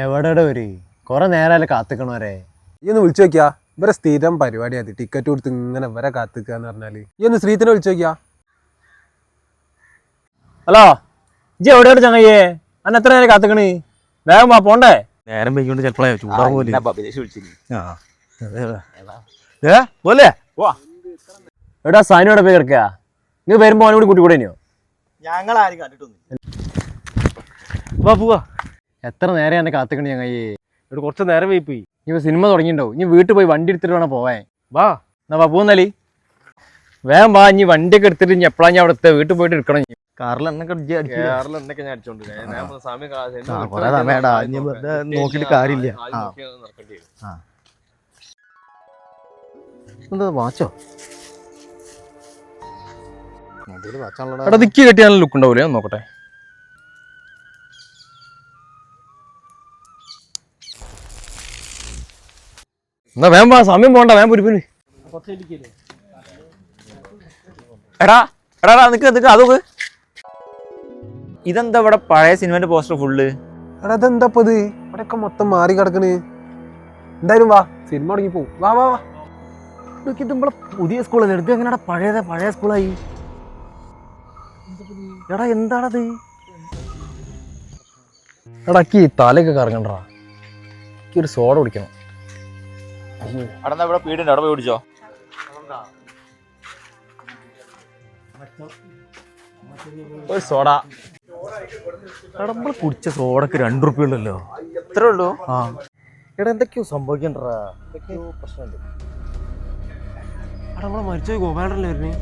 എവിടെ ഒരു കുറെ നേരമല്ലേ കാത്തിക്കണവരെ. ഈ ഒന്ന് വിളിച്ചു നോക്കിയാ, ഇവരെ സ്ഥിരം പരിപാടിയാ ടിക്കറ്റ് കൊടുത്ത് ഇങ്ങനെ ഇവരെ കാത്തിക്കുക എന്ന് പറഞ്ഞാല്. ഈ ഒന്ന് ശ്രീത്തിനെ വിളിച്ചു നോക്കിയാ. ഹലോ, ഇജ്ജ് എവിടെയാണ് ചങ്ങയ്യേ? അന്നെ എത്ര നേരം കാത്തിക്കണ്? വേഗം വാ, പോണ്ടേ? നേരം വൈകിയോണ്ട് ചിലപ്പോഴേ ചൂടാവൂലേ. എവിടാ സാനിയോടെ പോയി കിടക്കുക? നിങ്ങൾ വരുമ്പോ അവനോട് കൂട്ടി കൂടെ ഞങ്ങൾ ആരും കണ്ടിട്ടൊന്നും. വാ പോവാ. എത്ര നേരം എന്നെ കാത്തിക്കണ് ചങ്ങയ്യേ? ഇവിടെ കുറച്ച് നേരം വൈകി പോയി. ഇനി സിനിമ തുടങ്ങിയിട്ടുണ്ടാവും. ഇനി വീട്ടിൽ പോയി വണ്ടി എടുത്തിട്ട് വേണം പോവാൻ. വാ എന്നാ വാ, പോകുന്നാലി വേഗം വാ. ഇനി വണ്ടിയൊക്കെ എടുത്തിട്ട് ഇനി എപ്പോഴാ ഞാൻ അവിടെ വീട്ടിൽ പോയിട്ട് എടുക്കണം. കാറിൽ എണ്ണൊക്കെ ഞാൻ അടിച്ചോണ്ട് നോക്കിട്ട് കാര്യമില്ല. എന്താ വാച്ചോ? എടാ ദിക്കി കെട്ടിയാലും ലുക്ക് ഉണ്ടാവൂലേ? നോക്കട്ടെ. എന്നാ വേം വാ, സമയം പോണ്ട, വേം പുരിപ്പിന്. എടാ എടാ നിക്ക് നിക്ക് അതൊക്കെ ഇതെന്താ ഇവിടെ പഴയ സിനിമന്റെ പോസ്റ്റർ ഫുള്ള്? എടാ അതെന്താ ഇത്? ഇവിടെയൊക്കെ മൊത്തം മാറി കിടക്കണ്. എന്തായാലും വാ, സിനിമ തുടങ്ങി പോവും. വാ വാ വാ. ഇത് നമ്മളെ പുതിയ സ്കൂളല്ലേ? എടുത്ത് എങ്ങനെയാ പഴയ സ്കൂളായി? എടാ എന്താണത്? എടാക്കി തലയൊക്കെ കറങ്ങണ്ടാ. എനിക്ക് ഒരു സോഡ കുടിക്കണം. അവിടെ ഇവിടെ പീടുണ്ട്, അവിടെ പോയി പിടിച്ചോ. ഒരു സോഡ. എടാ നമ്മള് കുടിച്ച സോഡക്ക് 2 റുപ്യ ഉള്ളല്ലോ. ഇത്രേ ഉള്ളൂ. ആ എടാ എന്തൊക്കെയോ സംഭവിക്കണ്ടാ. എന്തൊക്കെയോ പ്രശ്നമുണ്ട്. എടാ നമ്മളെ മരിച്ച ഗോപാലല്ലേ വരുന്നേ?